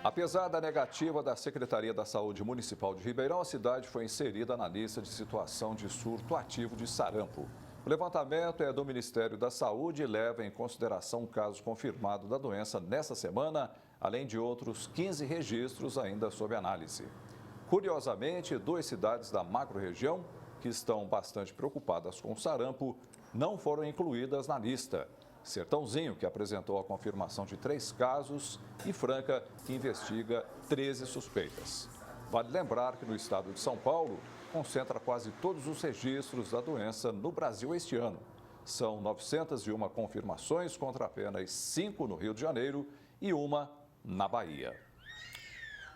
Apesar da negativa da Secretaria da Saúde Municipal de Ribeirão, a cidade foi inserida na lista de situação de surto ativo de sarampo. O levantamento é do Ministério da Saúde e leva em consideração o caso confirmado da doença nesta semana, além de outros 15 registros ainda sob análise. Curiosamente, 2 cidades da macro-região, que estão bastante preocupadas com o sarampo, não foram incluídas na lista. Sertãozinho, que apresentou a confirmação de 3 casos, e Franca, que investiga 13 suspeitas. Vale lembrar que no estado de São Paulo, concentra quase todos os registros da doença no Brasil este ano. São 901 confirmações contra apenas 5 no Rio de Janeiro e 1 na Bahia.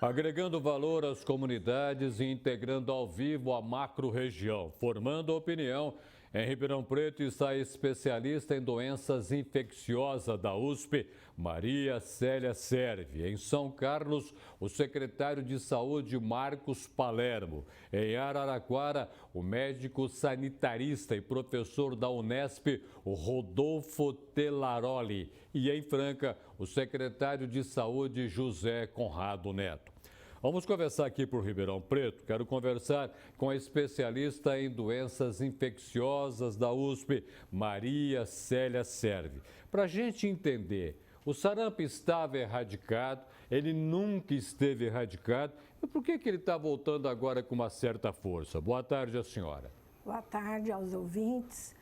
Agregando valor às comunidades e integrando ao vivo a macro-região, formando opinião. Em Ribeirão Preto está a especialista em doenças infecciosas da USP, Maria Célia Serve. Em São Carlos, o secretário de Saúde, Marcos Palermo. Em Araraquara, o médico sanitarista e professor da Unesp, o Rodolfo Telaroli. E em Franca, o secretário de Saúde, José Conrado Neto. Vamos conversar aqui por Ribeirão Preto. Quero conversar com a especialista em doenças infecciosas da USP, Maria Célia Serve. Para a gente entender, o sarampo estava erradicado, ele nunca esteve erradicado. E por que ele está voltando agora com uma certa força? Boa tarde, a senhora. Boa tarde aos ouvintes.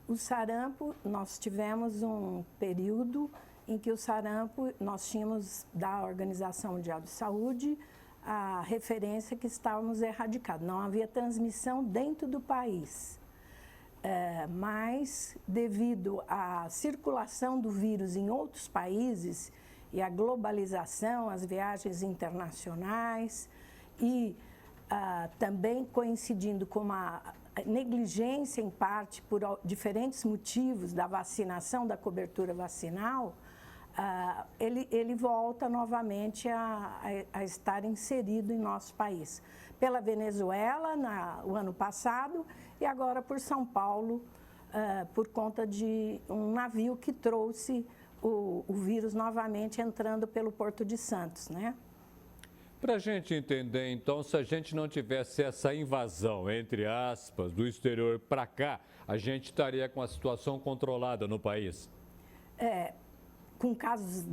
O sarampo, nós tivemos um período em que o sarampo, nós tínhamos da Organização Mundial de Saúde, a referência que estávamos erradicados. Não havia transmissão dentro do país. Mas, devido à circulação do vírus em outros países e à globalização, as viagens internacionais e também coincidindo com uma negligência, em parte, por diferentes motivos da vacinação, da cobertura vacinal, ele volta novamente a estar inserido em nosso país. Pela Venezuela, o ano passado, e agora por São Paulo, por conta de um navio que trouxe o vírus novamente entrando pelo Porto de Santos, né? Para a gente entender, então, se a gente não tivesse essa invasão, entre aspas, do exterior para cá, a gente estaria com a situação controlada no país? Com casos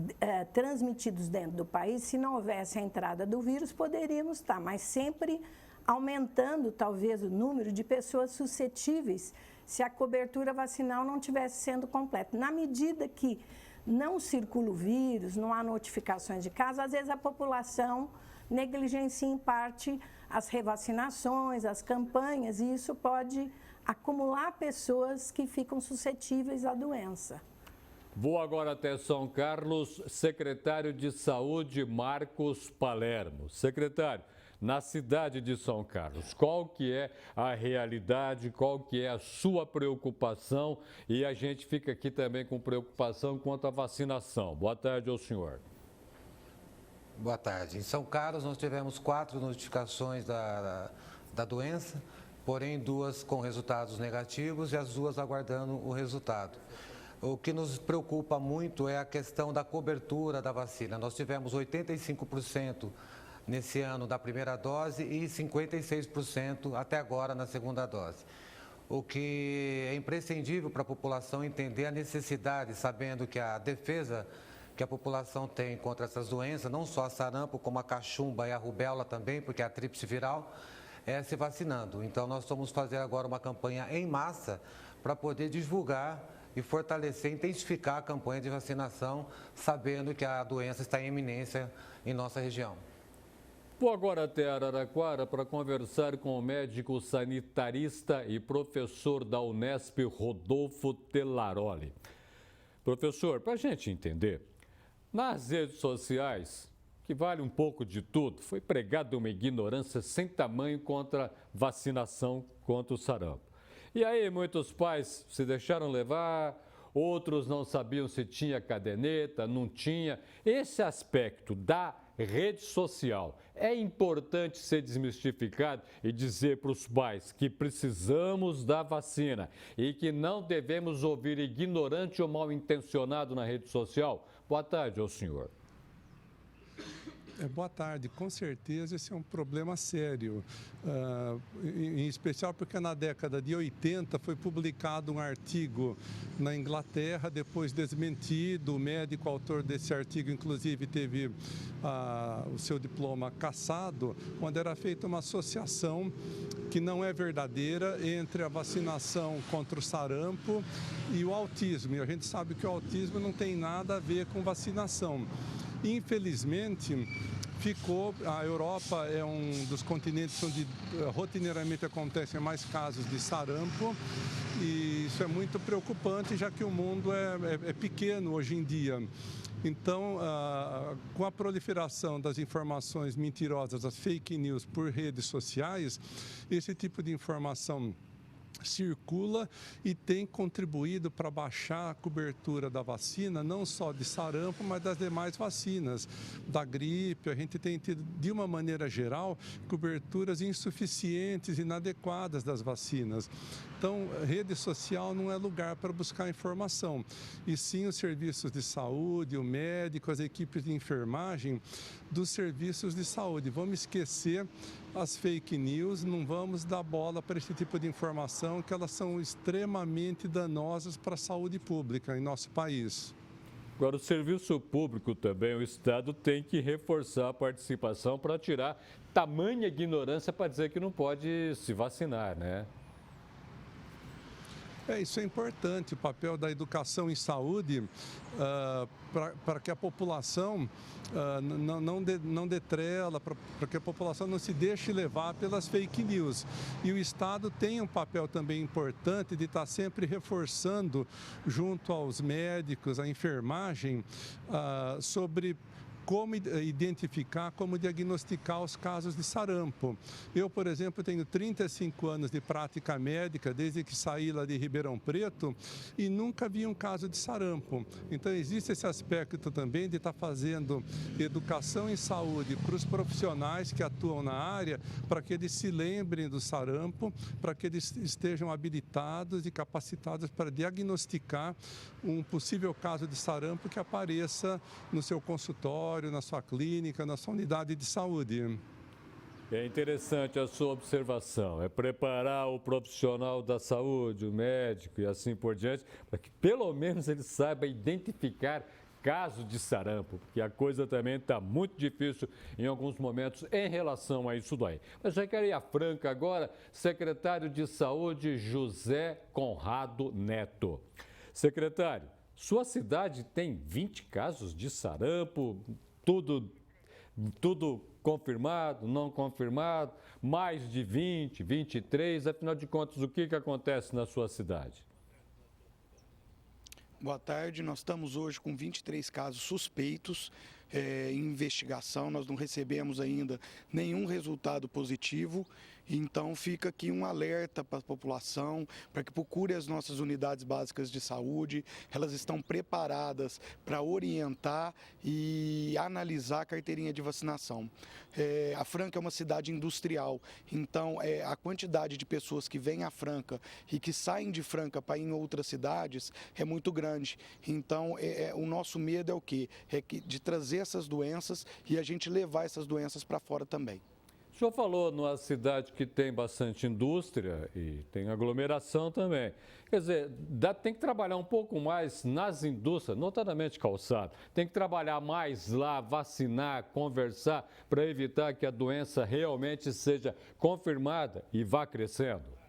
transmitidos dentro do país, se não houvesse a entrada do vírus, poderíamos estar, mas sempre aumentando, talvez, o número de pessoas suscetíveis se a cobertura vacinal não estivesse sendo completa. Na medida que não circula o vírus, não há notificações de casos, às vezes a população negligencia em parte as revacinações, as campanhas, e isso pode acumular pessoas que ficam suscetíveis à doença. Vou agora até São Carlos, secretário de Saúde, Marcos Palermo. Secretário, na cidade de São Carlos, qual que é a realidade, qual que é a sua preocupação? E a gente fica aqui também com preocupação quanto à vacinação. Boa tarde ao senhor. Boa tarde. Em São Carlos, nós tivemos 4 notificações da doença, porém 2 com resultados negativos e as 2 aguardando o resultado. O que nos preocupa muito é a questão da cobertura da vacina. Nós tivemos 85% nesse ano da primeira dose e 56% até agora na segunda dose. O que é imprescindível para a população entender a necessidade, sabendo que a defesa que a população tem contra essas doenças, não só a sarampo, como a cachumba e a rubéola também, porque é a tríplice viral, é se vacinando. Então, nós vamos fazer agora uma campanha em massa para poder divulgar e fortalecer, intensificar a campanha de vacinação, sabendo que a doença está em iminência em nossa região. Vou agora até Araraquara para conversar com o médico sanitarista e professor da Unesp, Rodolfo Telaroli. Professor, para a gente entender, nas redes sociais, que vale um pouco de tudo, foi pregada uma ignorância sem tamanho contra vacinação contra o sarampo. E aí muitos pais se deixaram levar, outros não sabiam se tinha caderneta, não tinha. Esse aspecto da rede social é importante ser desmistificado e dizer para os pais que precisamos da vacina e que não devemos ouvir ignorante ou mal intencionado na rede social. Boa tarde ao senhor. Boa tarde. Com certeza esse é um problema sério, em especial porque na década de 80 foi publicado um artigo na Inglaterra, depois desmentido. O médico autor desse artigo, inclusive, teve o seu diploma cassado, onde era feita uma associação que não é verdadeira entre a vacinação contra o sarampo e o autismo. E a gente sabe que o autismo não tem nada a ver com vacinação. Infelizmente, a Europa é um dos continentes onde rotineiramente acontecem mais casos de sarampo, e isso é muito preocupante, já que o mundo é pequeno hoje em dia. Então, com a proliferação das informações mentirosas, as fake news por redes sociais, esse tipo de informação circula e tem contribuído para baixar a cobertura da vacina, não só de sarampo, mas das demais vacinas, da gripe. A gente tem tido, de uma maneira geral, coberturas insuficientes, inadequadas das vacinas. Então, rede social não é lugar para buscar informação, e sim os serviços de saúde, o médico, as equipes de enfermagem dos serviços de saúde. Vamos esquecer as fake news, não vamos dar bola para esse tipo de informação, que elas são extremamente danosas para a saúde pública em nosso país. Agora, o serviço público também, o Estado tem que reforçar a participação para tirar tamanha ignorância para dizer que não pode se vacinar, né? Isso é importante, o papel da educação em saúde, para que a população não dê trela, para que a população não se deixe levar pelas fake news. E o Estado tem um papel também importante de estar sempre reforçando, junto aos médicos, à enfermagem, sobre como identificar, como diagnosticar os casos de sarampo. Eu, por exemplo, tenho 35 anos de prática médica, desde que saí lá de Ribeirão Preto, e nunca vi um caso de sarampo. Então, existe esse aspecto também de estar fazendo educação em saúde para os profissionais que atuam na área, para que eles se lembrem do sarampo, para que eles estejam habilitados e capacitados para diagnosticar um possível caso de sarampo que apareça no seu consultório, na sua clínica, na sua unidade de saúde. É interessante a sua observação, é preparar o profissional da saúde, o médico e assim por diante, para que pelo menos ele saiba identificar casos de sarampo, porque a coisa também está muito difícil em alguns momentos em relação a isso daí. Mas já quero ir à Franca agora, secretário de Saúde José Conrado Neto. Secretário, sua cidade tem 20 casos de sarampo, tudo confirmado, não confirmado, mais de 20, 23, afinal de contas, o que acontece na sua cidade? Boa tarde, nós estamos hoje com 23 casos suspeitos em investigação, nós não recebemos ainda nenhum resultado positivo, então fica aqui um alerta para a população, para que procure as nossas unidades básicas de saúde, elas estão preparadas para orientar e analisar a carteirinha de vacinação. A Franca é uma cidade industrial, então a quantidade de pessoas que vêm à Franca e que saem de Franca para ir em outras cidades é muito grande. Então, o nosso medo é o quê? De trazer essas doenças e a gente levar essas doenças para fora também. O senhor falou numa cidade que tem bastante indústria e tem aglomeração também. Quer dizer, tem que trabalhar um pouco mais nas indústrias, notadamente calçado. Tem que trabalhar mais lá, vacinar, conversar, para evitar que a doença realmente seja confirmada e vá crescendo.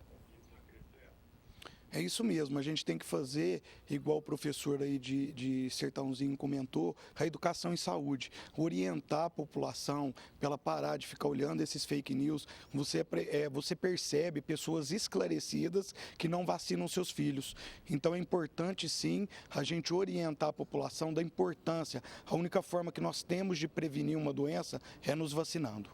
É isso mesmo, a gente tem que fazer, igual o professor aí de Sertãozinho comentou, a educação em saúde, orientar a população para ela parar de ficar olhando esses fake news. Você percebe pessoas esclarecidas que não vacinam seus filhos. Então é importante sim a gente orientar a população da importância. A única forma que nós temos de prevenir uma doença é nos vacinando.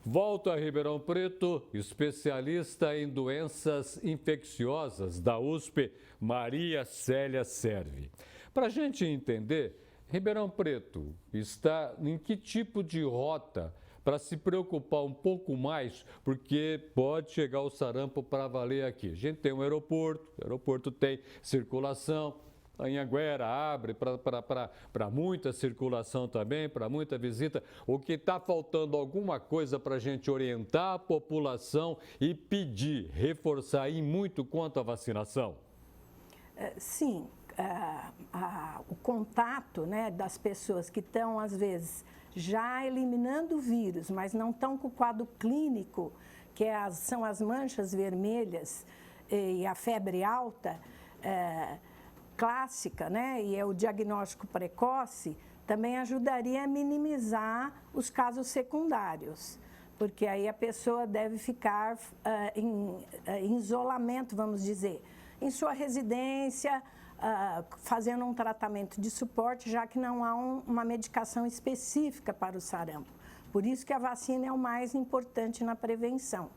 Volto a Ribeirão Preto, especialista em doenças infecciosas da USP, Maria Célia Serve. Para a gente entender, Ribeirão Preto está em que tipo de rota para se preocupar um pouco mais, porque pode chegar o sarampo para valer aqui. A gente tem um aeroporto, o aeroporto tem circulação, Anhanguera abre para muita circulação também, para muita visita. O que está faltando alguma coisa para a gente orientar a população e pedir, reforçar e muito quanto à vacinação? Sim, o contato, né, das pessoas que estão, às vezes, já eliminando o vírus, mas não estão com o quadro clínico, que são as manchas vermelhas e a febre alta, clássica, né, e é o diagnóstico precoce, também ajudaria a minimizar os casos secundários, porque aí a pessoa deve ficar em isolamento, vamos dizer, em sua residência, fazendo um tratamento de suporte, já que não há uma medicação específica para o sarampo. Por isso que a vacina é o mais importante na prevenção.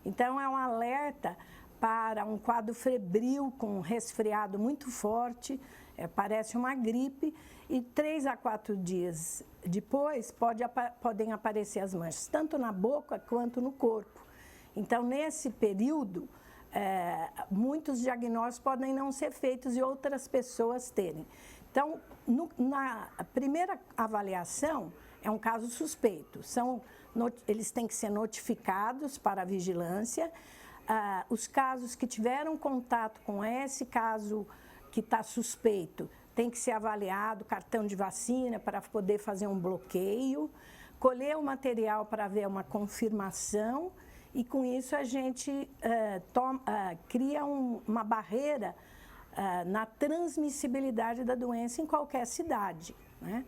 Então, é um alerta para um quadro febril com um resfriado muito forte, parece uma gripe, e 3 a 4 dias depois podem aparecer as manchas, tanto na boca quanto no corpo. Então, nesse período, muitos diagnósticos podem não ser feitos e outras pessoas terem. Então, na primeira avaliação, é um caso suspeito. Eles têm que ser notificados para a vigilância. Os casos que tiveram contato com esse caso que está suspeito, tem que ser avaliado, cartão de vacina para poder fazer um bloqueio, colher o material para ver uma confirmação e com isso a gente cria uma barreira na transmissibilidade da doença em qualquer cidade, né?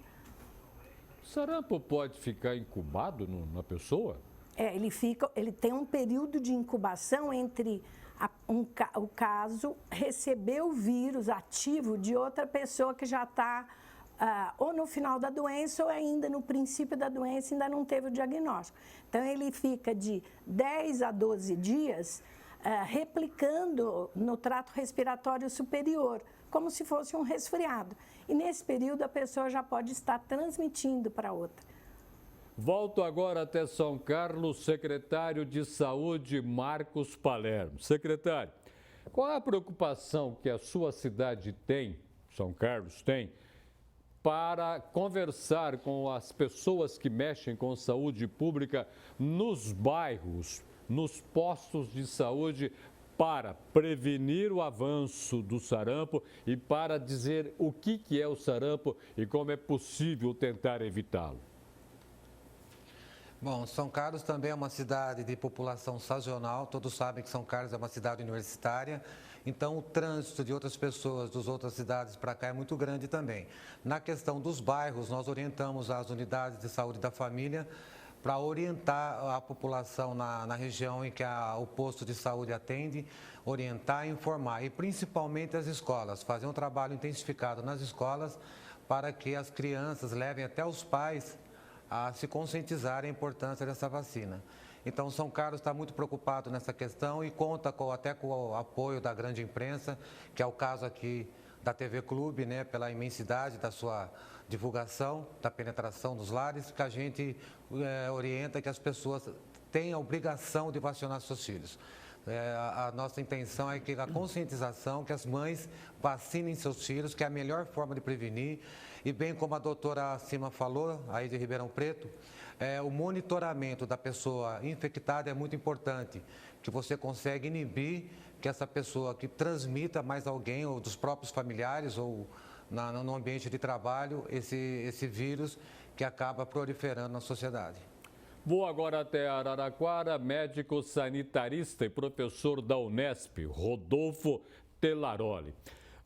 O sarampo pode ficar incubado na pessoa? Ele tem um período de incubação entre o caso receber o vírus ativo de outra pessoa que já está ou no final da doença ou ainda no princípio da doença, ainda não teve o diagnóstico. Então, ele fica de 10 a 12 dias replicando no trato respiratório superior, como se fosse um resfriado. E nesse período a pessoa já pode estar transmitindo para outra. Volto agora até São Carlos, secretário de Saúde, Marcos Palermo. Secretário, qual é a preocupação que a sua cidade tem, São Carlos tem, para conversar com as pessoas que mexem com saúde pública nos bairros, nos postos de saúde, para prevenir o avanço do sarampo e para dizer o que é o sarampo e como é possível tentar evitá-lo? Bom, São Carlos também é uma cidade de população sazonal, todos sabem que São Carlos é uma cidade universitária, então o trânsito de outras pessoas das outras cidades para cá é muito grande também. Na questão dos bairros, nós orientamos as unidades de saúde da família para orientar a população na região em que o posto de saúde atende, orientar e informar, e principalmente as escolas, fazer um trabalho intensificado nas escolas para que as crianças levem até os pais a se conscientizarem a importância dessa vacina. Então, São Carlos está muito preocupado nessa questão e conta até com o apoio da grande imprensa, que é o caso aqui da TV Clube, né, pela imensidade da sua divulgação, da penetração dos lares, que a gente orienta que as pessoas têm a obrigação de vacinar seus filhos. A nossa intenção é que a conscientização, que as mães vacinem seus filhos, que é a melhor forma de prevenir. E bem como a doutora Cima falou, aí de Ribeirão Preto, o monitoramento da pessoa infectada é muito importante, que você consegue inibir que essa pessoa que transmita mais alguém, ou dos próprios familiares, ou no ambiente de trabalho, esse vírus que acaba proliferando na sociedade. Vou agora até Araraquara, médico sanitarista e professor da Unesp, Rodolfo Telaroli.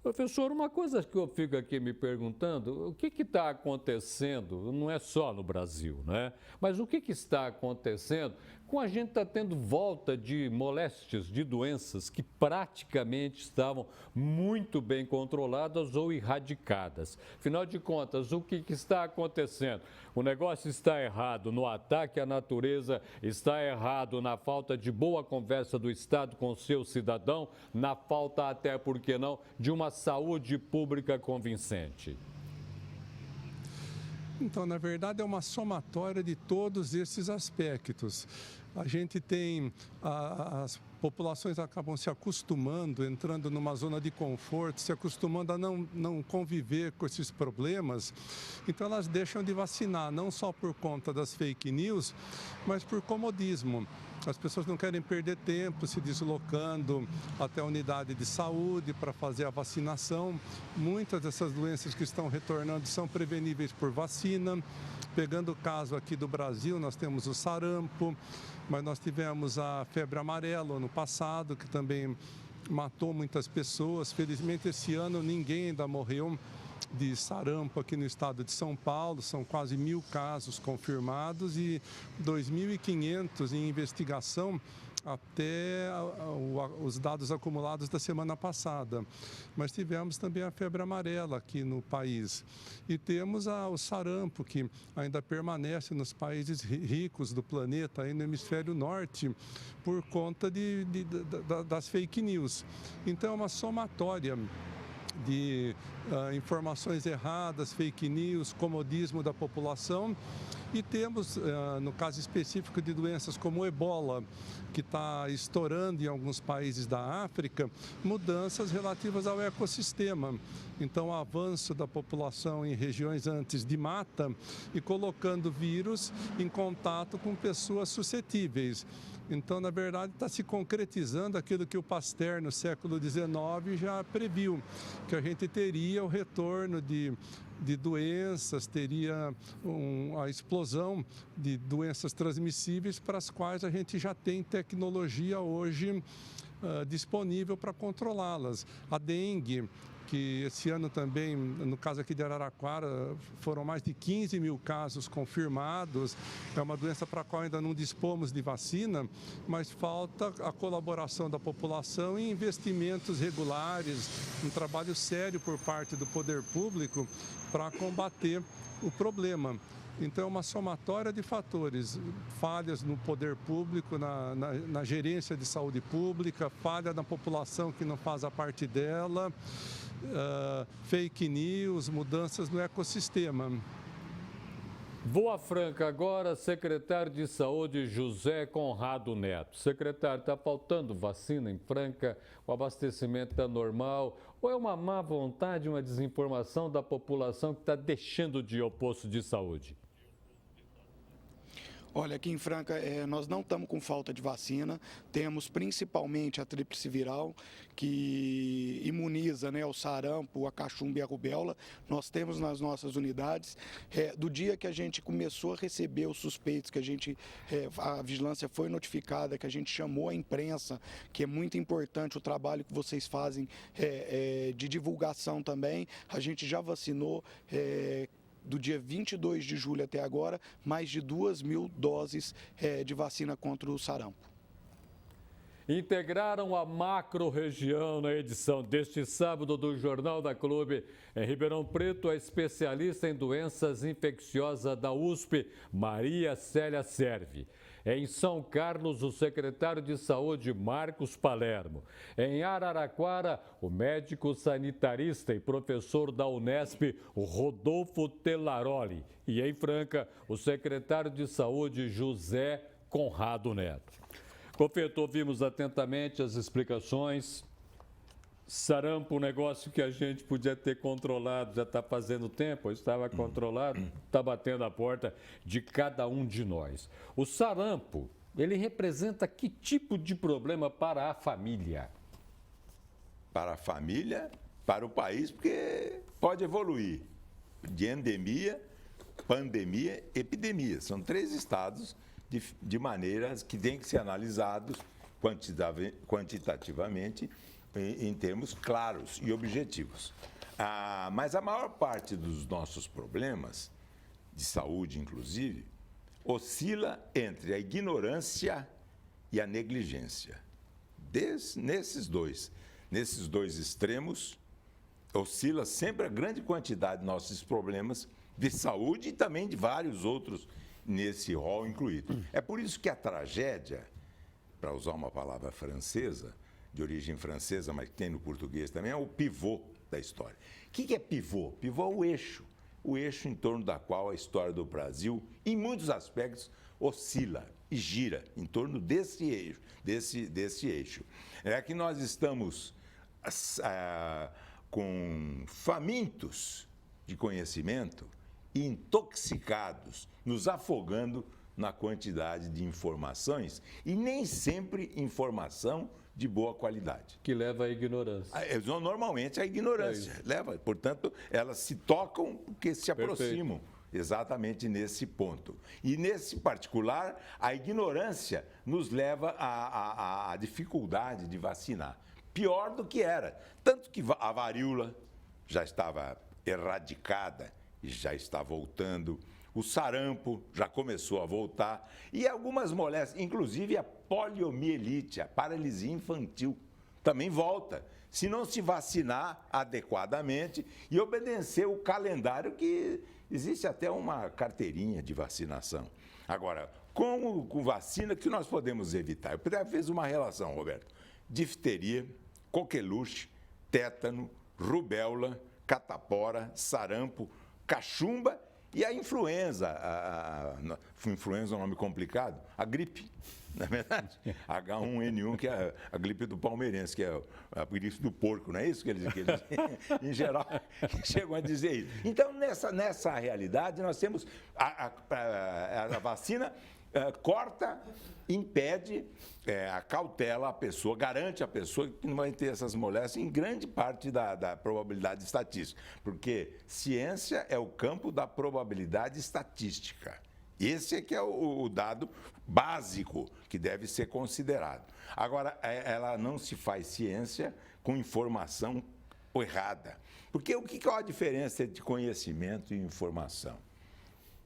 Professor, uma coisa que eu fico aqui me perguntando, o que está acontecendo, não é só no Brasil, né? Mas o que está acontecendo com a gente está tendo volta de moléstias, de doenças que praticamente estavam muito bem controladas ou erradicadas. Afinal de contas, o que está acontecendo? O negócio está errado no ataque à natureza, está errado na falta de boa conversa do Estado com o seu cidadão, na falta até, por que não, de uma saúde pública convincente. Então, na verdade, é uma somatória de todos esses aspectos. A gente tem, as populações acabam se acostumando, entrando numa zona de conforto, se acostumando a não conviver com esses problemas. Então elas deixam de vacinar, não só por conta das fake news, mas por comodismo. As pessoas não querem perder tempo se deslocando até a unidade de saúde para fazer a vacinação. Muitas dessas doenças que estão retornando são preveníveis por vacina. Pegando o caso aqui do Brasil, nós temos o sarampo, mas nós tivemos a febre amarela ano passado, que também matou muitas pessoas. Felizmente, esse ano ninguém ainda morreu de sarampo aqui no estado de São Paulo, são quase 1.000 casos confirmados e 2.500 em investigação até os dados acumulados da semana passada. Mas tivemos também a febre amarela aqui no país. E temos o sarampo, que ainda permanece nos países ricos do planeta, aí no hemisfério norte, por conta das fake news. Então, é uma somatória de informações erradas, fake news, comodismo da população. E temos, no caso específico de doenças como o ebola, que está estourando em alguns países da África, mudanças relativas ao ecossistema. Então, o avanço da população em regiões antes de mata e colocando vírus em contato com pessoas suscetíveis. Então, na verdade, está se concretizando aquilo que o Pasteur, no século XIX, já previu, que a gente teria o retorno de doenças, teria a explosão de doenças transmissíveis para as quais a gente já tem tecnologia hoje disponível para controlá-las. A dengue, que esse ano também, no caso aqui de Araraquara, foram mais de 15.000 casos confirmados. É uma doença para a qual ainda não dispomos de vacina, mas falta a colaboração da população e investimentos regulares, um trabalho sério por parte do poder público para combater o problema. Então, é uma somatória de fatores, falhas no poder público, na gerência de saúde pública, falha na população que não faz a parte dela, fake news, mudanças no ecossistema. Boa Franca agora, secretário de Saúde José Conrado Neto. Secretário, está faltando vacina em Franca? O abastecimento está normal? Ou é uma má vontade, uma desinformação da população que está deixando de ir ao posto de saúde? Olha, aqui em Franca nós não estamos com falta de vacina, temos principalmente a tríplice viral, que imuniza, né, o sarampo, a cachumba e a rubéola. Nós temos nas nossas unidades. Do dia que a gente começou a receber os suspeitos, que a vigilância foi notificada, que a gente chamou a imprensa, que é muito importante o trabalho que vocês fazem de divulgação também, a gente já vacinou. Do dia 22 de julho até agora, mais de 2.000 doses de vacina contra o sarampo. Integraram a macro-região na edição deste sábado do Jornal da Clube. Em Ribeirão Preto, a especialista em doenças infecciosas da USP, Maria Célia Serve. Em São Carlos, o secretário de Saúde, Marcos Palermo. Em Araraquara, o médico sanitarista e professor da Unesp, o Rodolfo Telaroli. E em Franca, o secretário de Saúde, José Conrado Neto. Confeito, ouvimos atentamente as explicações. Sarampo, um negócio que a gente podia ter controlado, já está fazendo tempo, estava controlado, está batendo a porta de cada um de nós. O sarampo, ele representa que tipo de problema para a família? Para a família, para o país, porque pode evoluir de endemia, pandemia, epidemia. São 3 estados de maneiras que têm que ser analisados quantitativamente em termos claros e objetivos. Mas a maior parte dos nossos problemas, de saúde inclusive, oscila entre a ignorância e a negligência. Nesses dois extremos, oscila sempre a grande quantidade de nossos problemas de saúde e também de vários outros nesse rol incluído. É por isso que a tragédia, para usar uma palavra francesa, de origem francesa, mas que tem no português também, é o pivô da história. O que é pivô? Pivô é o eixo em torno da qual a história do Brasil, em muitos aspectos, oscila e gira em torno desse eixo. É que nós estamos com famintos de conhecimento e intoxicados, nos afogando na quantidade de informações e nem sempre informação de boa qualidade. Que leva à ignorância. Normalmente a ignorância leva, portanto, elas se tocam porque se aproximam. Exatamente nesse ponto. E nesse particular, a ignorância nos leva à dificuldade de vacinar. Pior do que era. Tanto que a varíola já estava erradicada e já está voltando. O sarampo já começou a voltar. E algumas moléstias, inclusive a poliomielite, a paralisia infantil, também volta. Se não se vacinar adequadamente e obedecer o calendário que existe até uma carteirinha de vacinação. Agora, com vacina, que nós podemos evitar? Eu fiz uma relação, Roberto. Difteria, coqueluche, tétano, rubéola, catapora, sarampo, cachumba e a influenza. Influenza é um nome complicado. A gripe, não é verdade? H1N1, que é a gripe do palmeirense, que é a gripe do porco, não é isso que eles em geral, chegam a dizer isso. Então, nessa realidade, nós temos a vacina corta, impede, acautela a pessoa, garante a pessoa que não vai ter essas moléstias em grande parte da probabilidade estatística. Porque ciência é o campo da probabilidade estatística. Esse é que é o dado básico que deve ser considerado. Agora, ela não se faz ciência com informação errada. Porque o que é a diferença entre conhecimento e informação?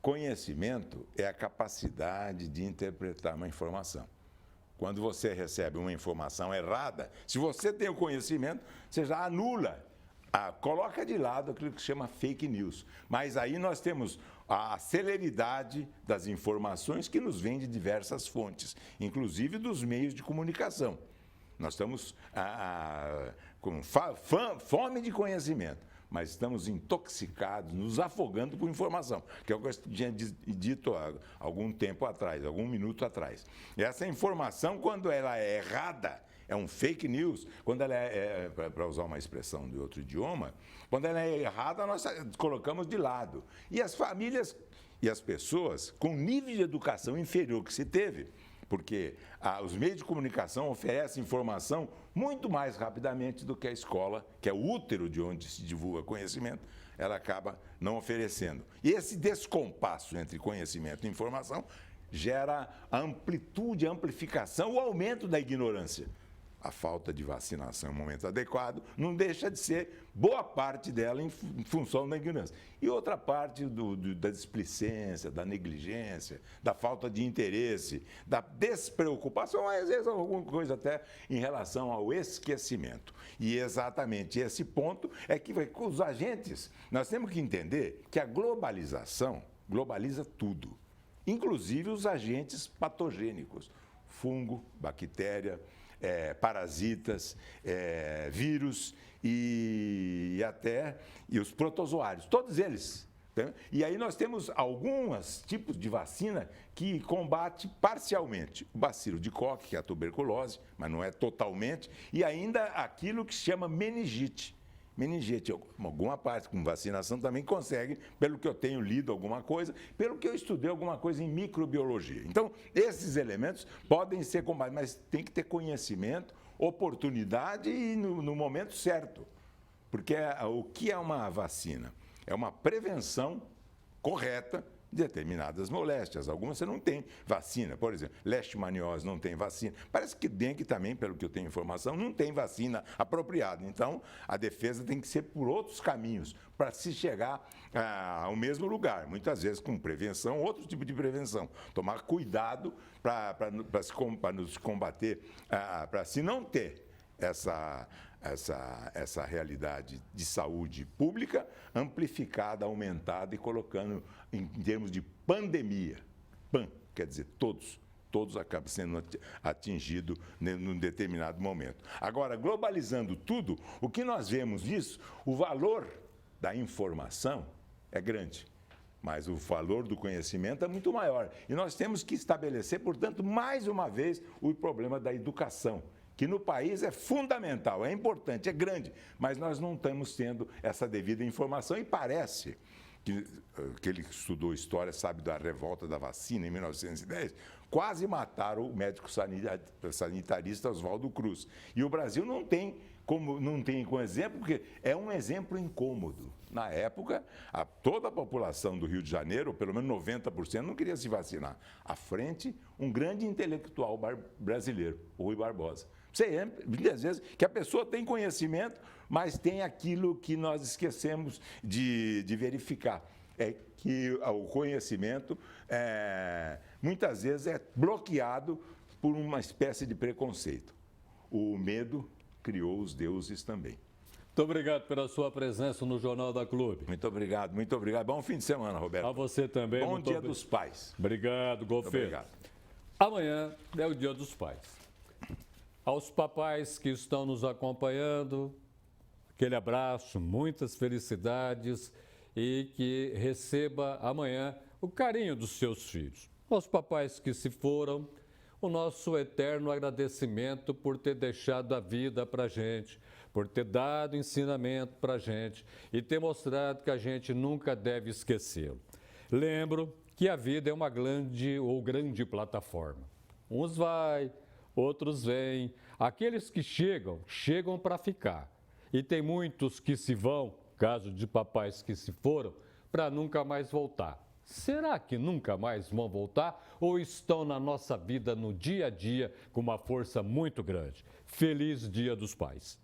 Conhecimento é a capacidade de interpretar uma informação. Quando você recebe uma informação errada, se você tem o conhecimento, você já anula, coloca de lado aquilo que se chama fake news. Mas aí nós temos a celeridade das informações que nos vem de diversas fontes, inclusive dos meios de comunicação. Nós estamos com fome de conhecimento, mas estamos intoxicados, nos afogando por informação, que é o que eu tinha dito há algum tempo atrás, algum minuto atrás. E essa informação, quando ela é errada, é um fake news, quando ela para usar uma expressão de outro idioma, quando ela é errada, nós colocamos de lado. E as famílias e as pessoas com nível de educação inferior que se teve, porque os meios de comunicação oferecem informação muito mais rapidamente do que a escola, que é o útero de onde se divulga conhecimento, ela acaba não oferecendo. E esse descompasso entre conhecimento e informação gera a amplitude, a amplificação, o aumento da ignorância. A falta de vacinação em um momento adequado não deixa de ser boa parte dela em função da ignorância. E outra parte da displicência, da negligência, da falta de interesse, da despreocupação, às vezes alguma coisa até em relação ao esquecimento. E exatamente esse ponto é que os agentes, nós temos que entender que a globalização globaliza tudo, inclusive os agentes patogênicos, fungo, bactéria, parasitas, vírus e os protozoários, todos eles. Tá? E aí nós temos alguns tipos de vacina que combate parcialmente o bacilo de Koch, que é a tuberculose, mas não é totalmente, e ainda aquilo que se chama meningite. Meningite, alguma parte com vacinação também consegue, pelo que eu tenho lido alguma coisa, pelo que eu estudei alguma coisa em microbiologia. Então, esses elementos podem ser combatidos, mas tem que ter conhecimento, oportunidade e no momento certo. Porque o que é uma vacina? É uma prevenção correta de determinadas moléstias. Algumas você não tem vacina, por exemplo, leishmaniose não tem vacina. Parece que dengue também, pelo que eu tenho informação, não tem vacina apropriada. Então, a defesa tem que ser por outros caminhos para se chegar ao mesmo lugar. Muitas vezes com prevenção, outro tipo de prevenção. Tomar cuidado para nos combater, para se não ter essa realidade de saúde pública amplificada, aumentada e colocando em termos de pandemia. Quer dizer, todos acabam sendo atingidos num determinado momento. Agora, globalizando tudo, o que nós vemos nisso, o valor da informação é grande. mas o valor do conhecimento é muito maior. E nós temos que estabelecer, portanto, mais uma vez, o problema da educação, que no país é fundamental, é importante, é grande, mas nós não estamos tendo essa devida informação e parece que aquele que estudou história sabe da revolta da vacina em 1910, quase mataram o médico sanitarista Oswaldo Cruz. E o Brasil não tem como exemplo, porque é um exemplo incômodo. Na época, toda a população do Rio de Janeiro, ou pelo menos 90%, não queria se vacinar. À frente, um grande intelectual brasileiro, Rui Barbosa. Muitas vezes que a pessoa tem conhecimento, mas tem aquilo que nós esquecemos de verificar. É que o conhecimento, muitas vezes, é bloqueado por uma espécie de preconceito. O medo criou os deuses também. Muito obrigado pela sua presença no Jornal da Clube. Muito obrigado, muito obrigado. Bom fim de semana, Roberto. A você também. Bom Dia dos Pais. Obrigado, Golfeiro. Obrigado. Amanhã é o Dia dos Pais. Aos papais que estão nos acompanhando, aquele abraço, muitas felicidades e que receba amanhã o carinho dos seus filhos. Aos papais que se foram, o nosso eterno agradecimento por ter deixado a vida para a gente, por ter dado ensinamento para a gente e ter mostrado que a gente nunca deve esquecê-lo. Lembro que a vida é uma grande plataforma. Uns vai, outros vêm. Aqueles que chegam, chegam para ficar. E tem muitos que se vão, caso de papais que se foram, para nunca mais voltar. Será que nunca mais vão voltar ou estão na nossa vida no dia a dia com uma força muito grande? Feliz Dia dos Pais!